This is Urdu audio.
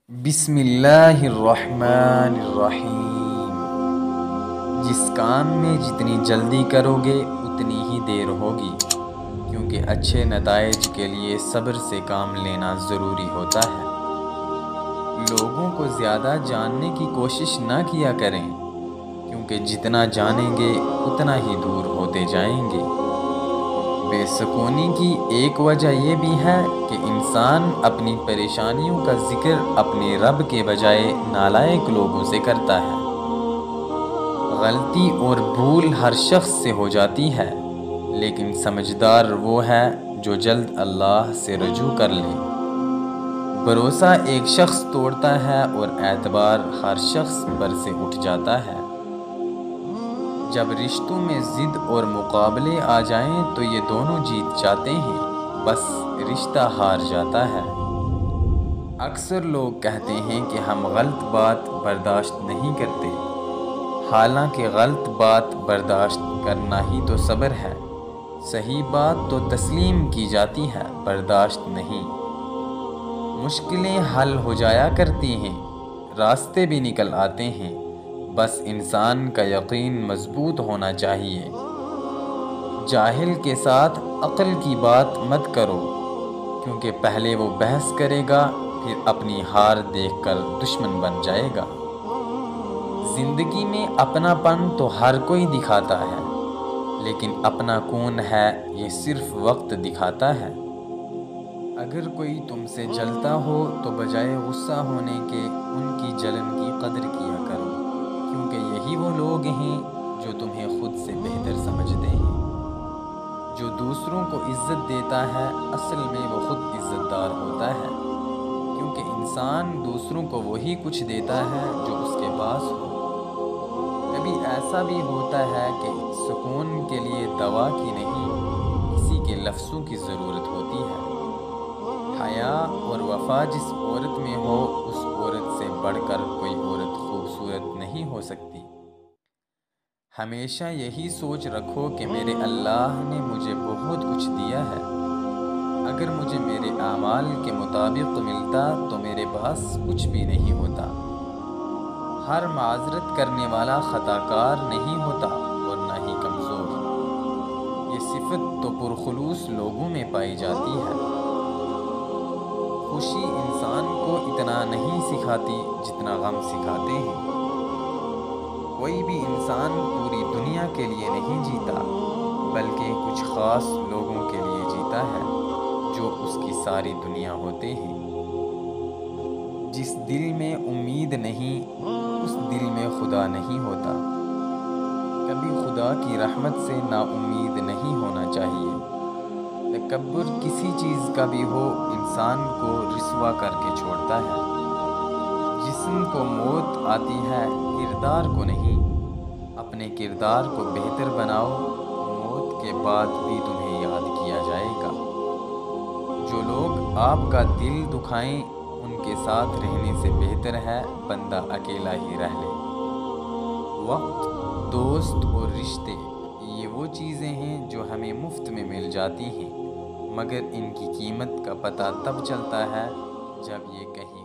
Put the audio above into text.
بسم اللہ الرحمن الرحیم۔ جس کام میں جتنی جلدی کرو گے اتنی ہی دیر ہوگی، کیونکہ اچھے نتائج کے لیے صبر سے کام لینا ضروری ہوتا ہے۔ لوگوں کو زیادہ جاننے کی کوشش نہ کیا کریں، کیونکہ جتنا جانیں گے اتنا ہی دور ہوتے جائیں گے۔ بے سکونی کی ایک وجہ یہ بھی ہے کہ انسان اپنی پریشانیوں کا ذکر اپنے رب کے بجائے نالائق لوگوں سے کرتا ہے۔ غلطی اور بھول ہر شخص سے ہو جاتی ہے، لیکن سمجھدار وہ ہے جو جلد اللہ سے رجوع کر لے۔ بھروسہ ایک شخص توڑتا ہے اور اعتبار ہر شخص پر سے اٹھ جاتا ہے۔ جب رشتوں میں ضد اور مقابلے آ جائیں تو یہ دونوں جیت جاتے ہیں، بس رشتہ ہار جاتا ہے۔ اکثر لوگ کہتے ہیں کہ ہم غلط بات برداشت نہیں کرتے، حالانکہ غلط بات برداشت کرنا ہی تو صبر ہے۔ صحیح بات تو تسلیم کی جاتی ہے، برداشت نہیں۔ مشکلیں حل ہو جایا کرتی ہیں، راستے بھی نکل آتے ہیں، بس انسان کا یقین مضبوط ہونا چاہیے۔ جاہل کے ساتھ عقل کی بات مت کرو، کیونکہ پہلے وہ بحث کرے گا، پھر اپنی ہار دیکھ کر دشمن بن جائے گا۔ زندگی میں اپنا پن تو ہر کوئی دکھاتا ہے، لیکن اپنا کون ہے یہ صرف وقت دکھاتا ہے۔ اگر کوئی تم سے جلتا ہو تو بجائے غصہ ہونے کے ان کی جلن کی قدر کیا کرو، کیونکہ یہی وہ لوگ ہیں جو تمہیں خود سے بہتر سمجھتے ہیں۔ جو دوسروں کو عزت دیتا ہے اصل میں وہ خود عزت دار ہوتا ہے، کیونکہ انسان دوسروں کو وہی کچھ دیتا ہے جو اس کے پاس ہو۔ کبھی ایسا بھی ہوتا ہے کہ سکون کے لیے دوا کی نہیں، کسی کے لفظوں کی ضرورت ہوتی ہے۔ حیا اور وفا جس عورت میں ہو، اس عورت سے بڑھ کر کوئی عورت خوبصورت نہیں ہو سکتی۔ ہمیشہ یہی سوچ رکھو کہ میرے اللہ نے مجھے بہت کچھ دیا ہے۔ اگر مجھے میرے اعمال کے مطابق ملتا تو میرے پاس کچھ بھی نہیں ہوتا۔ ہر معذرت کرنے والا خطا کار نہیں ہوتا اور نہ ہی کمزور۔ یہ صفت تو پرخلوص لوگوں میں پائی جاتی ہے۔ خوشی انسان کو اتنا نہیں سکھاتی جتنا غم سکھاتے ہیں۔ کوئی بھی انسان پوری دنیا کے لیے نہیں جیتا، بلکہ کچھ خاص لوگوں کے لیے جیتا ہے، جو اس کی ساری دنیا ہوتے ہیں۔ جس دل میں امید نہیں، اس دل میں خدا نہیں ہوتا۔ کبھی خدا کی رحمت سے نا امید نہیں ہونا چاہیے۔ تکبر کسی چیز کا بھی ہو، انسان کو رسوا کر کے چھوڑتا ہے۔ جسم کو موت آتی ہے، کردار کو نہیں۔ اپنے کردار کو بہتر بناؤ، موت کے بعد بھی تمہیں یاد کیا جائے گا۔ جو لوگ آپ کا دل دکھائیں، ان کے ساتھ رہنے سے بہتر ہے بندہ اکیلا ہی رہ لے۔ وقت، دوست اور رشتے، یہ وہ چیزیں ہیں جو ہمیں مفت میں مل جاتی ہیں، مگر ان کی قیمت کا پتہ تب چلتا ہے جب یہ کہیں